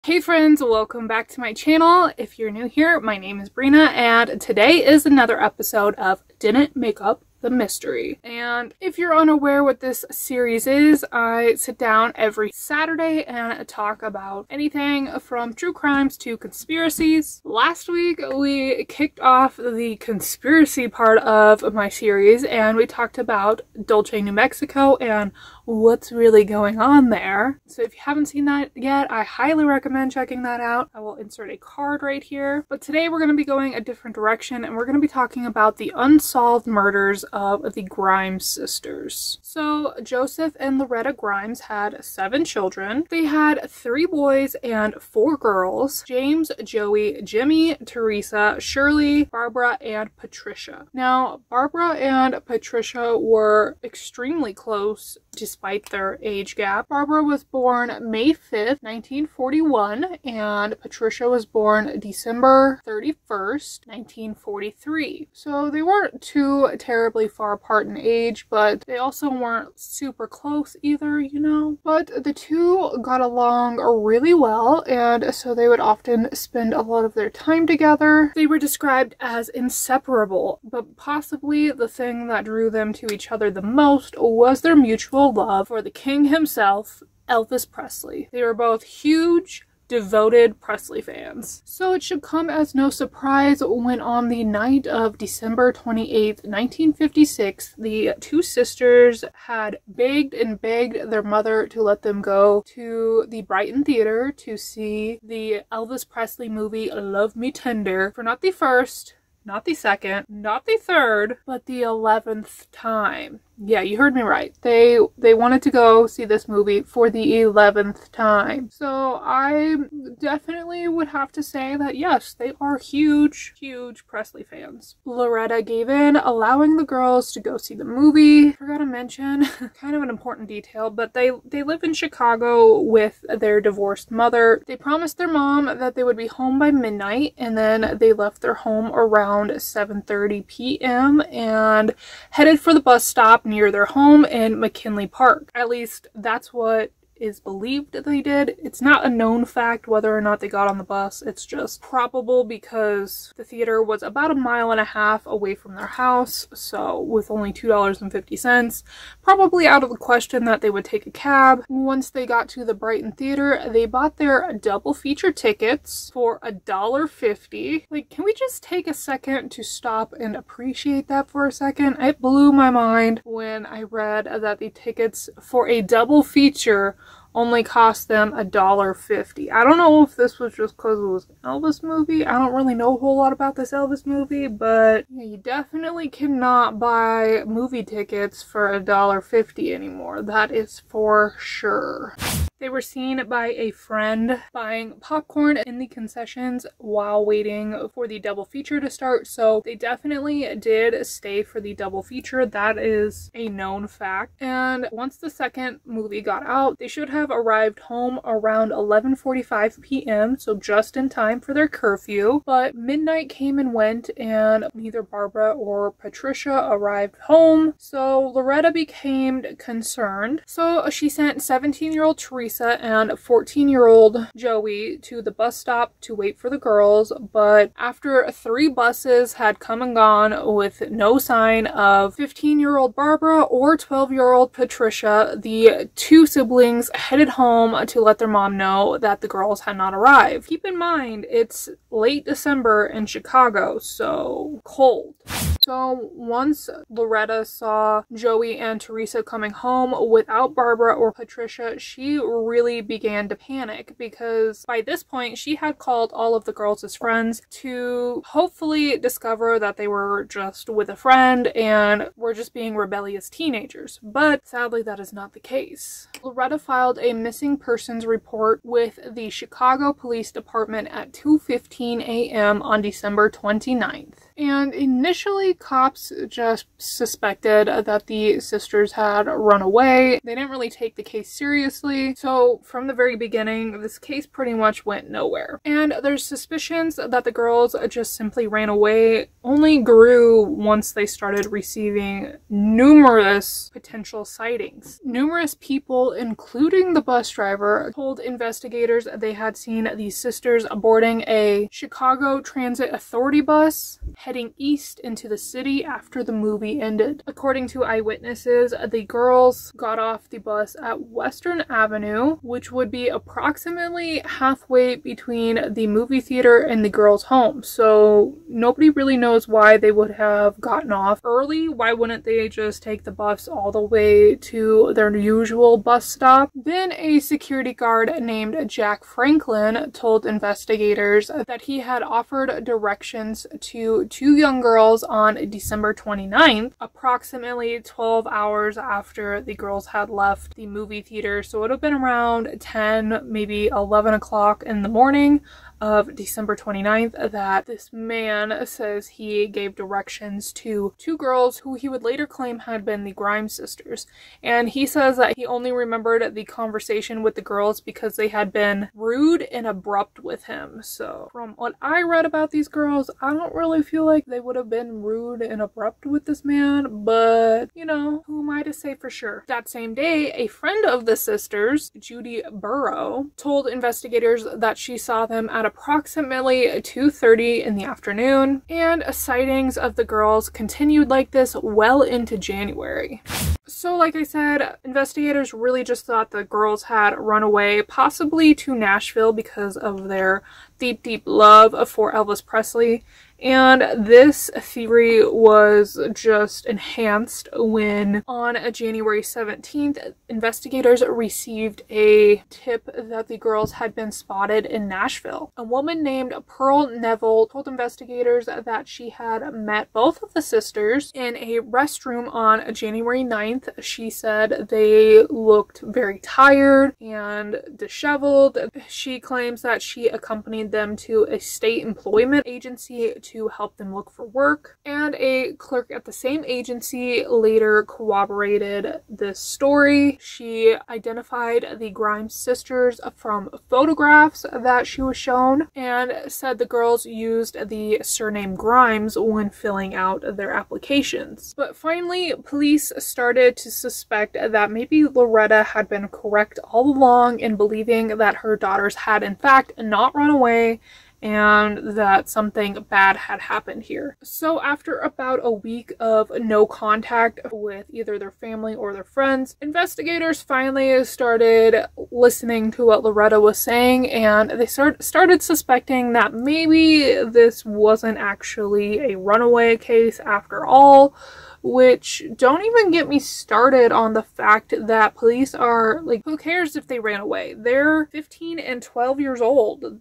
Hey friends, welcome back to my channel. If you're new here, my name is Brina and today is another episode of Didn't Make Up the Mystery. And if you're unaware what this series is, I sit down every Saturday and talk about anything from true crimes to conspiracies. Last week we kicked off the conspiracy part of my series and we talked about Dulce, New Mexico and what's really going on there. So if you haven't seen that yet, I highly recommend checking that out. I will insert a card right here. But today we're going to be going a different direction and we're going to be talking about the unsolved murders of the Grimes sisters. So Joseph and Loretta Grimes had 7 children. They had 3 boys and 4 girls: James, Joey, Jimmy, Teresa, Shirley, Barbara, and Patricia. Now, Barbara and Patricia were extremely close despite their age gap. Barbara was born May 5th, 1941, and Patricia was born December 31st, 1943. So they weren't too terribly far apart in age, but they also weren't super close either, you know? But the two got along really well, and so they would often spend a lot of their time together. They were described as inseparable, but possibly the thing that drew them to each other the most was their mutual love for the king himself, Elvis Presley. They were both huge, devoted Presley fans. So it should come as no surprise when on the night of December 28th, 1956, the two sisters had begged and begged their mother to let them go to the Brighton Theater to see the Elvis Presley movie Love Me Tender for not the first, not the second, not the third, but the 11th time. Yeah, you heard me right. They wanted to go see this movie for the 11th time. So I definitely would have to say that yes, they are huge, huge Presley fans. Loretta gave in, allowing the girls to go see the movie. Forgot to mention, kind of an important detail, but they live in Chicago with their divorced mother. They promised their mom that they would be home by midnight, and then they left their home around 7:30 p.m. and headed for the bus stop near their home in McKinley Park. At least that's what is believed that they did. It's not a known fact whether or not they got on the bus. It's just probable because the theater was about 1.5 miles away from their house. So with only $2.50, probably out of the question that they would take a cab. Once they got to the Brighton Theater, they bought their double feature tickets for $1.50. Like, can we just take a second to stop and appreciate that for a second? It blew my mind when I read that the tickets for a double feature only cost them $1.50. I don't know if this was just because it was an Elvis movie. I don't really know a whole lot about this Elvis movie, but yeah, you definitely cannot buy movie tickets for $1.50 anymore. That is for sure. They were seen by a friend buying popcorn in the concessions while waiting for the double feature to start, so they definitely did stay for the double feature. That is a known fact. And once the second movie got out, they should have arrived home around 11:45 p.m., so just in time for their curfew. But midnight came and went and neither Barbara or Patricia arrived home, so Loretta became concerned. So she sent 17-year-old Teresa and 14-year-old Joey to the bus stop to wait for the girls, but after 3 buses had come and gone with no sign of 15-year-old Barbara or 12-year-old Patricia, the two siblings headed home to let their mom know that the girls had not arrived. Keep in mind, it's late December in Chicago, so cold. So once Loretta saw Joey and Teresa coming home without Barbara or Patricia, she really began to panic because by this point she had called all of the girls as friends to hopefully discover that they were just with a friend and were just being rebellious teenagers. But sadly that is not the case. Loretta filed a missing persons report with the Chicago Police Department at 2:15 a.m. on December 29th. And initially Initially, cops just suspected that the sisters had run away. They didn't really take the case seriously, so from the very beginning, this case pretty much went nowhere. And there's suspicions that the girls just simply ran away only grew once they started receiving numerous potential sightings. Numerous people, including the bus driver, told investigators they had seen these sisters boarding a Chicago Transit Authority bus heading east into the city after the movie ended. According to eyewitnesses, the girls got off the bus at Western Avenue, which would be approximately halfway between the movie theater and the girls' home. So nobody really knows why they would have gotten off early. Why wouldn't they just take the bus all the way to their usual bus stop? Then a security guard named Jack Franklin told investigators that he had offered directions to two young girls on December 29th, approximately 12 hours after the girls had left the movie theater. So it would have been around 10, maybe 11 o'clock in the morning of December 29th that this man says he gave directions to two girls who he would later claim had been the Grimes sisters. And he says that he only remembered the conversation with the girls because they had been rude and abrupt with him. So from what I read about these girls, I don't really feel like they would have been rude and abrupt with this man, but you know, who am I to say for sure? That same day, a friend of the sisters, Judy Burrow, told investigators that she saw them at approximately 2:30 in the afternoon, and sightings of the girls continued like this well into January. So like I said, investigators really just thought the girls had run away, possibly to Nashville because of their deep, deep love for Elvis Presley. And this theory was just enhanced when on January 17th, investigators received a tip that the girls had been spotted in Nashville. A woman named Pearl Neville told investigators that she had met both of the sisters in a restroom on January 9th. She said they looked very tired and disheveled. She claims that she accompanied them to a state employment agency to help them look for work, and a clerk at the same agency later corroborated this story. She identified the Grimes sisters from photographs that she was shown and said the girls used the surname Grimes when filling out their applications. But finally, police started to suspect that maybe Loretta had been correct all along in believing that her daughters had in fact not run away and that something bad had happened here. So after about a week of no contact with either their family or their friends, investigators finally started listening to what Loretta was saying, and they started suspecting that maybe this wasn't actually a runaway case after all. Which, don't even get me started on the fact that police are like, who cares if they ran away? They're 15 and 12 years old.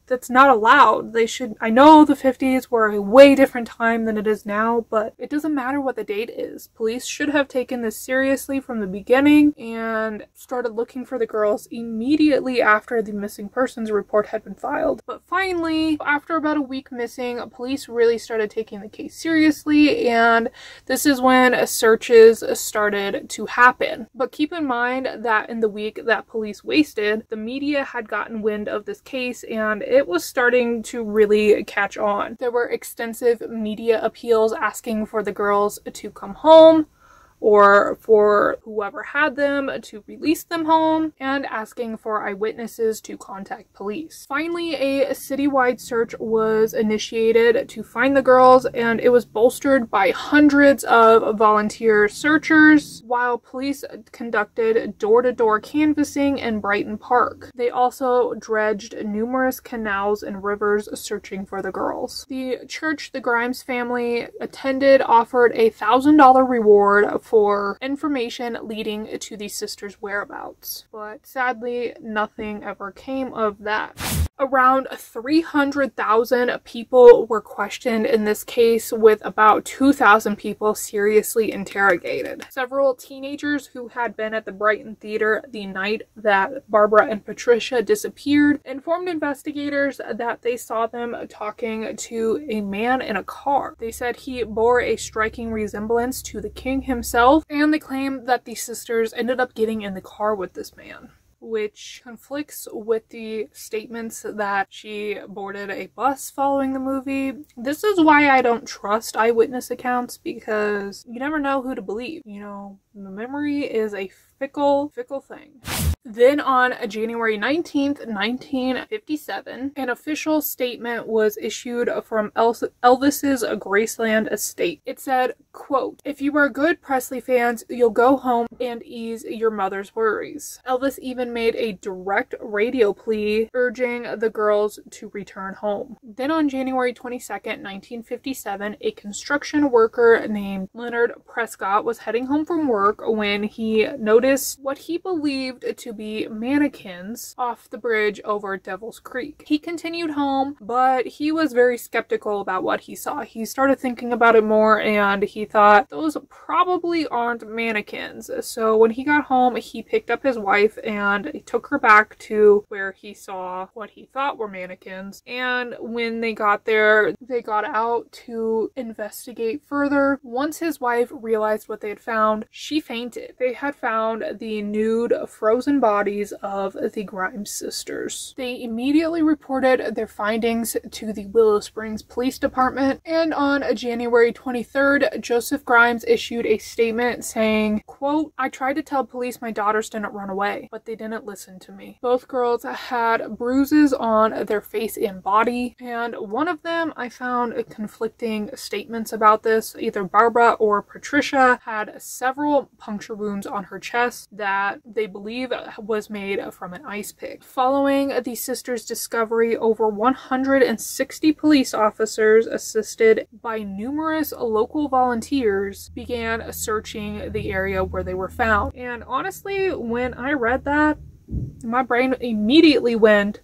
That's not allowed. They should, I know the 50s were a way different time than it is now, but it doesn't matter what the date is. Police should have taken this seriously from the beginning and started looking for the girls immediately after the missing persons report had been filed. But finally, after about a week missing, police really started taking the case seriously, and this is when searches started to happen. But keep in mind that in the week that police wasted, the media had gotten wind of this case and it was starting to really catch on. There were extensive media appeals asking for the girls to come home, or for whoever had them to release them home, and asking for eyewitnesses to contact police. Finally, a citywide search was initiated to find the girls, and it was bolstered by hundreds of volunteer searchers, while police conducted door-to-door canvassing in Brighton Park. They also dredged numerous canals and rivers searching for the girls. The church the Grimes family attended offered a $1,000 reward for information leading to the sisters' whereabouts, but sadly nothing ever came of that. Around 300,000 people were questioned in this case, with about 2,000 people seriously interrogated. Several teenagers who had been at the Brighton Theater the night that Barbara and Patricia disappeared informed investigators that they saw them talking to a man in a car. They said he bore a striking resemblance to the king himself, and they claimed that the sisters ended up getting in the car with this man, which conflicts with the statements that she boarded a bus following the movie. This is why I don't trust eyewitness accounts, because you never know who to believe. You know, the memory is a fickle thing. Then on January 19th, 1957, an official statement was issued from Elvis's Graceland estate. It said, quote, "If you are good Presley fans, you'll go home and ease your mother's worries." Elvis even made a direct radio plea urging the girls to return home. Then on January 22nd, 1957, a construction worker named Leonard Prescott was heading home from work when he noticed what he believed to be mannequins off the bridge over Devil's Creek. He continued home, but he was very skeptical about what he saw. He started thinking about it more, and he thought those probably aren't mannequins. So when he got home, he picked up his wife and he took her back to where he saw what he thought were mannequins. And when they got there, they got out to investigate further. Once his wife realized what they had found, she fainted. They had found the nude, frozen bodies of the Grimes sisters. They immediately reported their findings to the Willow Springs Police Department, and on January 23rd, Joseph Grimes issued a statement saying, quote, "I tried to tell police my daughters didn't run away, but they didn't listen to me." Both girls had bruises on their face and body, and one of them I found conflicting statements about this. Either Barbara or Patricia had several puncture wounds on her chest that they believe was made from an ice pick. Following the sisters' discovery, over 160 police officers, assisted by numerous local volunteers, began searching the area where they were found. And honestly, when I read that, my brain immediately went,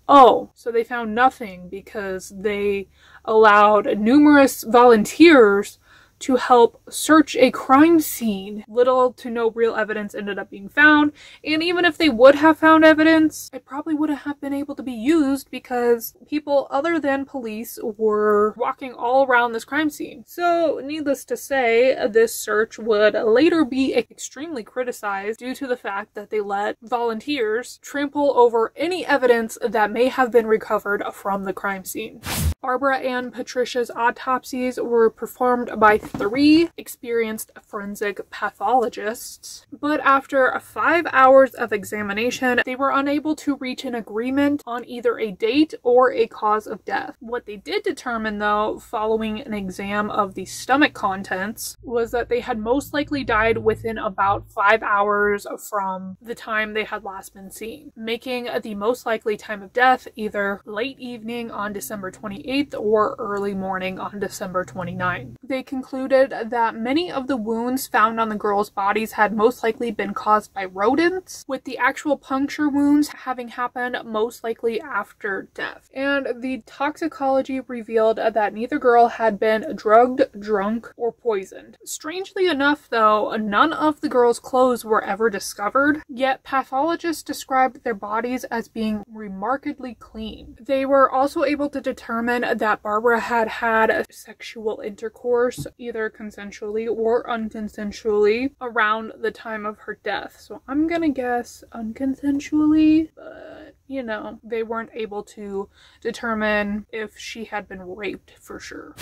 oh, so they found nothing because they allowed numerous volunteers to help search a crime scene. Little to no real evidence ended up being found, and even if they would have found evidence, it probably wouldn't have been able to be used because people other than police were walking all around this crime scene. So, needless to say, this search would later be extremely criticized due to the fact that they let volunteers trample over any evidence that may have been recovered from the crime scene. Barbara and Patricia's autopsies were performed by 3 experienced forensic pathologists, but after 5 hours of examination, they were unable to reach an agreement on either a date or a cause of death. What they did determine, though, following an exam of the stomach contents, was that they had most likely died within about 5 hours from the time they had last been seen, making the most likely time of death either late evening on December 28th or early morning on December 29th. They concluded that many of the wounds found on the girls' bodies had most likely been caused by rodents, with the actual puncture wounds having happened most likely after death. And the toxicology revealed that neither girl had been drugged, drunk, or poisoned. Strangely enough, though, none of the girls' clothes were ever discovered, yet pathologists described their bodies as being remarkably clean. They were also able to determine that Barbara had had sexual intercourse, either consensually or unconsensually, around the time of her death. So I'm gonna guess unconsensually, but you know, they weren't able to determine if she had been raped for sure.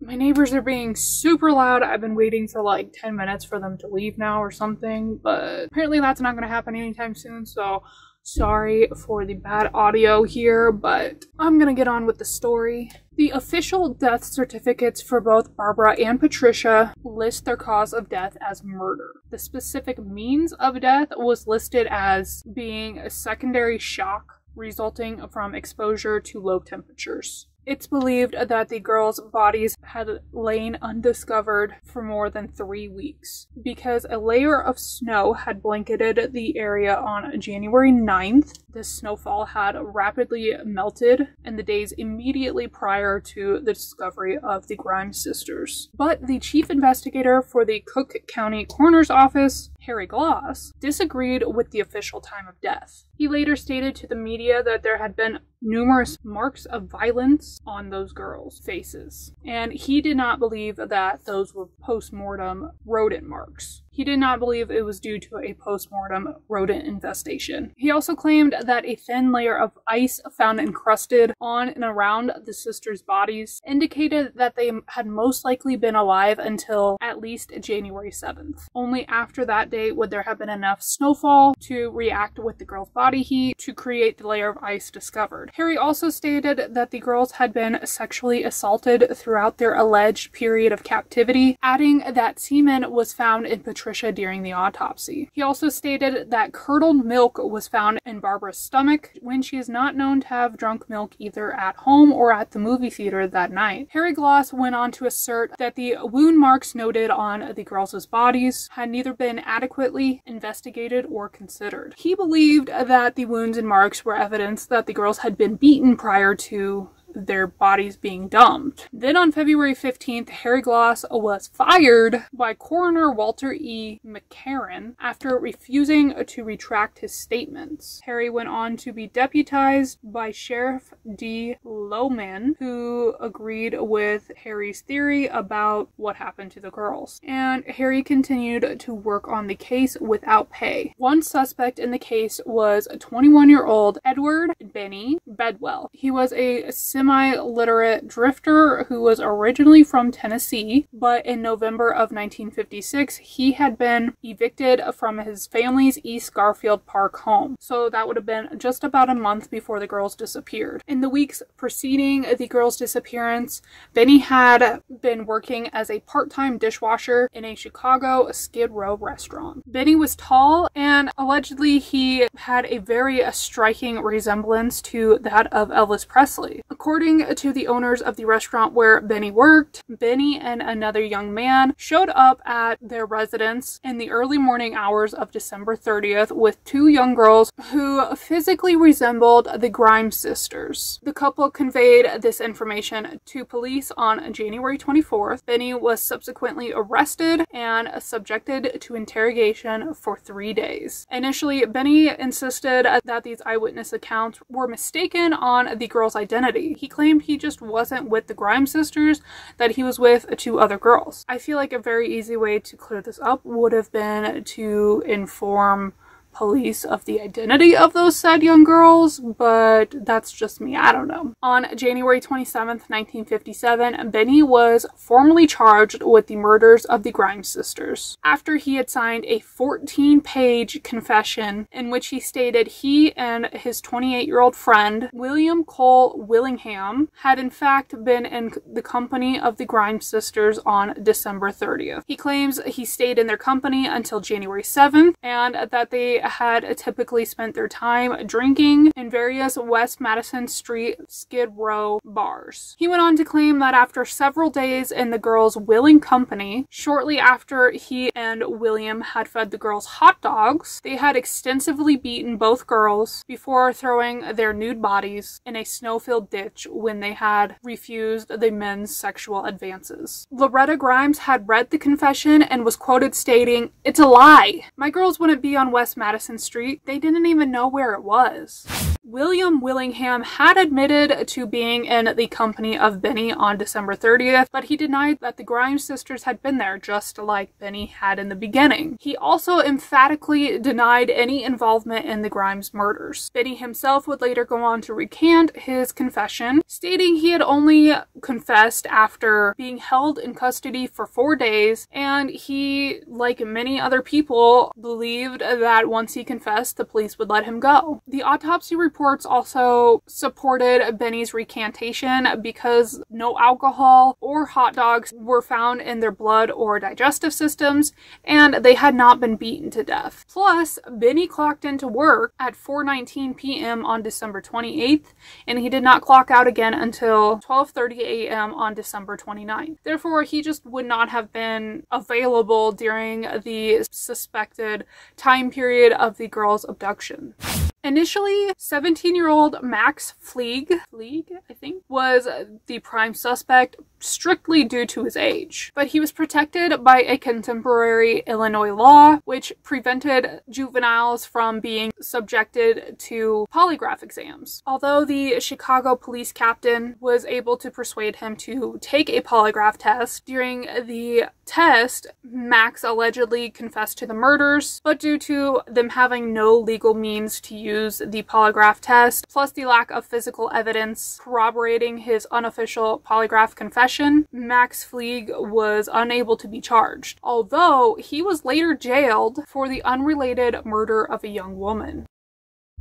My neighbors are being super loud. I've been waiting for like 10 minutes for them to leave now or something, but apparently that's not gonna happen anytime soon, so sorry for the bad audio here, but I'm gonna get on with the story. The official death certificates for both Barbara and Patricia list their cause of death as murder. The specific means of death was listed as being a secondary shock resulting from exposure to low temperatures. It's believed that the girls' bodies had lain undiscovered for more than 3 weeks because a layer of snow had blanketed the area on January 9th. This snowfall had rapidly melted in the days immediately prior to the discovery of the Grimes sisters. But the chief investigator for the Cook County Coroner's Office, Harry Gloss, disagreed with the official time of death. He later stated to the media that there had been numerous marks of violence on those girls' faces, and he did not believe that those were post-mortem rodent marks. He did not believe it was due to a post-mortem rodent infestation. He also claimed that a thin layer of ice found encrusted on and around the sisters' bodies indicated that they had most likely been alive until at least January 7th. Only after that date would there have been enough snowfall to react with the girls' body heat to create the layer of ice discovered. Harry also stated that the girls had been sexually assaulted throughout their alleged period of captivity, adding that semen was found in Patricia during the autopsy. He also stated that curdled milk was found in Barbara's stomach when she is not known to have drunk milk either at home or at the movie theater that night. Harry Gloss went on to assert that the wound marks noted on the girls' bodies had neither been adequately investigated or considered. He believed that the wounds and marks were evidence that the girls had been beaten prior to their bodies being dumped. Then on February 15th, Harry Gloss was fired by Coroner Walter E. McCarran after refusing to retract his statements. Harry went on to be deputized by Sheriff D. Lohman, who agreed with Harry's theory about what happened to the girls. And Harry continued to work on the case without pay. One suspect in the case was a 21-year-old Edward Benny Bedwell. He was a semi-literate drifter who was originally from Tennessee, but in November of 1956, he had been evicted from his family's East Garfield Park home. So that would have been just about a month before the girls disappeared. In the weeks preceding the girls' disappearance, Benny had been working as a part-time dishwasher in a Chicago Skid Row restaurant. Benny was tall, and allegedly he had a very striking resemblance to that of Elvis Presley. According to the owners of the restaurant where Benny worked, Benny and another young man showed up at their residence in the early morning hours of December 30th with 2 young girls who physically resembled the Grimes sisters. The couple conveyed this information to police on January 24th. Benny was subsequently arrested and subjected to interrogation for 3 days. Initially, Benny insisted that these eyewitness accounts were mistaken on the girls' identity. He claimed he just wasn't with the Grimes sisters, that he was with 2 other girls. I feel like a very easy way to clear this up would have been to inform police of the identity of those said young girls, but that's just me. I don't know. On January 27th, 1957, Benny was formally charged with the murders of the Grimes sisters after he had signed a 14-page confession in which he stated he and his 28-year-old friend, William Cole Willingham, had in fact been in the company of the Grimes sisters on December 30th. He claims he stayed in their company until January 7th and that they had typically spent their time drinking in various West Madison Street Skid Row bars. He went on to claim that after several days in the girls' willing company, shortly after he and William had fed the girls hot dogs, they had extensively beaten both girls before throwing their nude bodies in a snow-filled ditch when they had refused the men's sexual advances. Loretta Grimes had read the confession and was quoted stating, "It's a lie. My girls wouldn't be on West Madison Street. They didn't even know where it was." William Willingham had admitted to being in the company of Benny on December 30th, but he denied that the Grimes sisters had been there, just like Benny had in the beginning. He also emphatically denied any involvement in the Grimes murders. Benny himself would later go on to recant his confession, stating he had only confessed after being held in custody for 4 days, and he, like many other people, believed that once he confessed, the police would let him go. The autopsy report reports also supported Benny's recantation because no alcohol or hot dogs were found in their blood or digestive systems, and they had not been beaten to death. Plus, Benny clocked into work at 4:19 p.m. on December 28th, and he did not clock out again until 12:30 a.m. on December 29th. Therefore, he just would not have been available during the suspected time period of the girl's abduction. Initially, 17-year-old Max Fleeg, I think, was the prime suspect strictly due to his age. But he was protected by a contemporary Illinois law, which prevented juveniles from being subjected to polygraph exams. Although the Chicago police captain was able to persuade him to take a polygraph test, during the test, Max allegedly confessed to the murders, but due to them having no legal means to use the polygraph test, plus the lack of physical evidence corroborating his unofficial polygraph confession, Max Fleeg was unable to be charged, although he was later jailed for the unrelated murder of a young woman.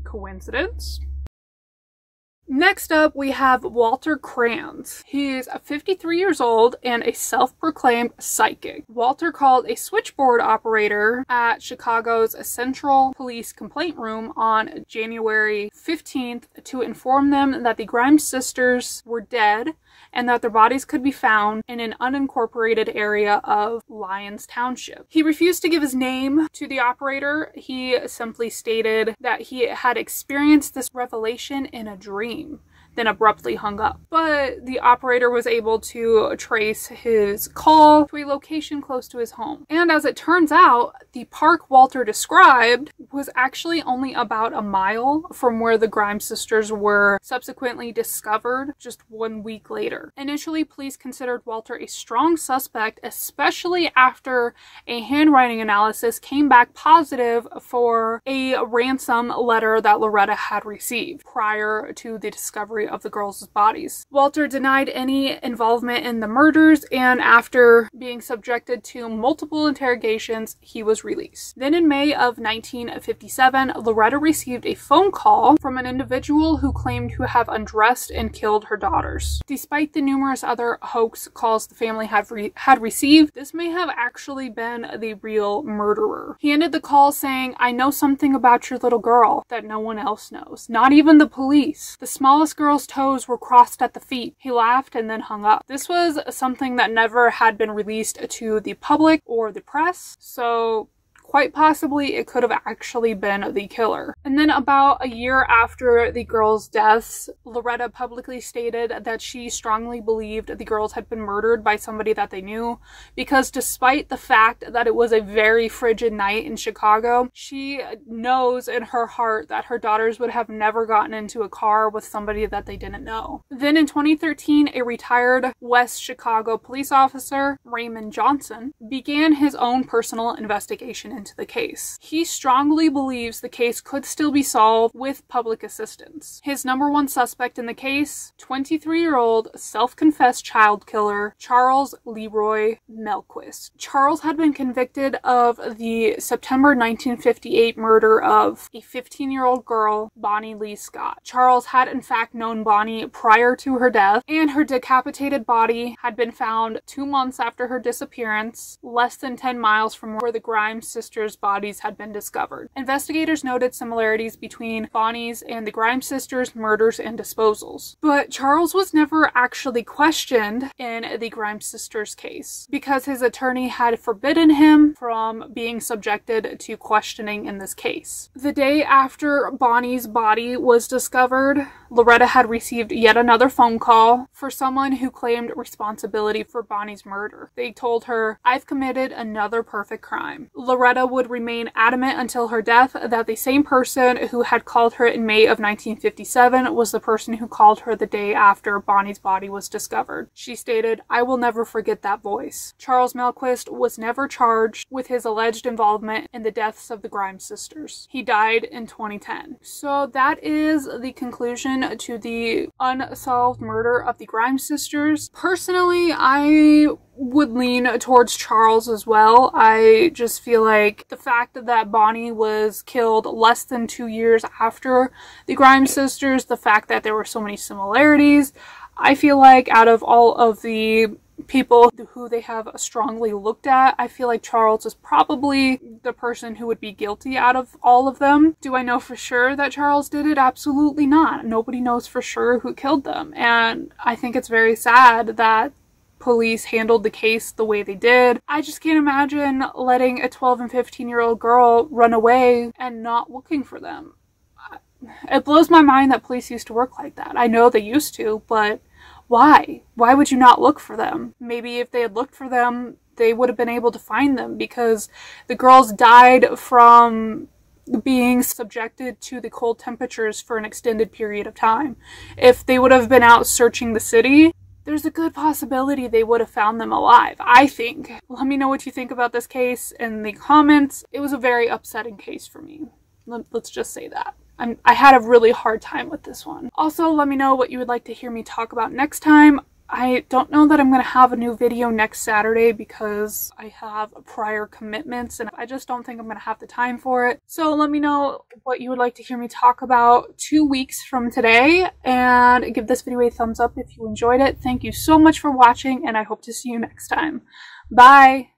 Coincidence? Next up, we have Walter Kranz. He's 53 years old and a self-proclaimed psychic. Walter called a switchboard operator at Chicago's Central Police Complaint Room on January 15th to inform them that the Grimes sisters were dead and that their bodies could be found in an unincorporated area of Lyons Township. He refused to give his name to the operator. He simply stated that he had experienced this revelation in a dream, then abruptly hung up. But the operator was able to trace his call to a location close to his home. And as it turns out, the park Walter described was actually only about a mile from where the Grimes sisters were subsequently discovered just 1 week later. Initially, police considered Walter a strong suspect, especially after a handwriting analysis came back positive for a ransom letter that Loretta had received prior to the discovery of the girls' bodies. Walter denied any involvement in the murders, and after being subjected to multiple interrogations, he was released. Then in May of 1957, Loretta received a phone call from an individual who claimed to have undressed and killed her daughters. Despite the numerous other hoax calls the family had received, this may have actually been the real murderer. He ended the call saying, "I know something about your little girl that no one else knows, not even the police. The smallest girl's toes were crossed at the feet." He laughed and then hung up. This was something that never had been released to the public or the press, so quite possibly it could have actually been the killer. And then about a year after the girls' deaths, Loretta publicly stated that she strongly believed the girls had been murdered by somebody that they knew, because despite the fact that it was a very frigid night in Chicago, she knows in her heart that her daughters would have never gotten into a car with somebody that they didn't know. Then in 2013, a retired West Chicago police officer, Raymond Johnson, began his own personal investigation into the case. He strongly believes the case could still be solved with public assistance. His number one suspect in the case, 23-year-old self-confessed child killer Charles Leroy Melquist. Charles had been convicted of the September 1958 murder of a 15-year-old girl, Bonnie Lee Scott. Charles had in fact known Bonnie prior to her death, and her decapitated body had been found 2 months after her disappearance, less than 10 miles from where the Grimes sisters' bodies had been discovered. Investigators noted similarities between Bonnie's and the Grimes sisters' murders and disposals. But Charles was never actually questioned in the Grimes sisters' case because his attorney had forbidden him from being subjected to questioning in this case. The day after Bonnie's body was discovered, Loretta had received yet another phone call for someone who claimed responsibility for Bonnie's murder. They told her, "I've committed another perfect crime." Loretta would remain adamant until her death that the same person who had called her in May of 1957 was the person who called her the day after Bonnie's body was discovered. She stated, "I will never forget that voice." Charles Melquist was never charged with his alleged involvement in the deaths of the Grimes sisters. He died in 2010. So that is the conclusion to the unsolved murder of the Grimes sisters. Personally, I would lean towards Charles as well. I just feel like the fact that Bonnie was killed less than 2 years after the Grimes sisters, the fact that there were so many similarities, I feel like out of all of the people who they have strongly looked at, I feel like Charles is probably the person who would be guilty out of all of them. Do I know for sure that Charles did it? Absolutely not. Nobody knows for sure who killed them. And I think it's very sad that police handled the case the way they did. I just can't imagine letting a 12 and 15-year-old girl run away and not looking for them. It blows my mind that police used to work like that. I know they used to, but why? Why would you not look for them? Maybe if they had looked for them, they would have been able to find them, because the girls died from being subjected to the cold temperatures for an extended period of time. If they would have been out searching the city, there's a good possibility they would have found them alive, I think. Let me know what you think about this case in the comments. It was a very upsetting case for me. Let's just say that. I had a really hard time with this one. Also, let me know what you would like to hear me talk about next time. I don't know that I'm going to have a new video next Saturday because I have prior commitments and I just don't think I'm going to have the time for it. So let me know what you would like to hear me talk about 2 weeks from today, and give this video a thumbs up if you enjoyed it. Thank you so much for watching, and I hope to see you next time. Bye!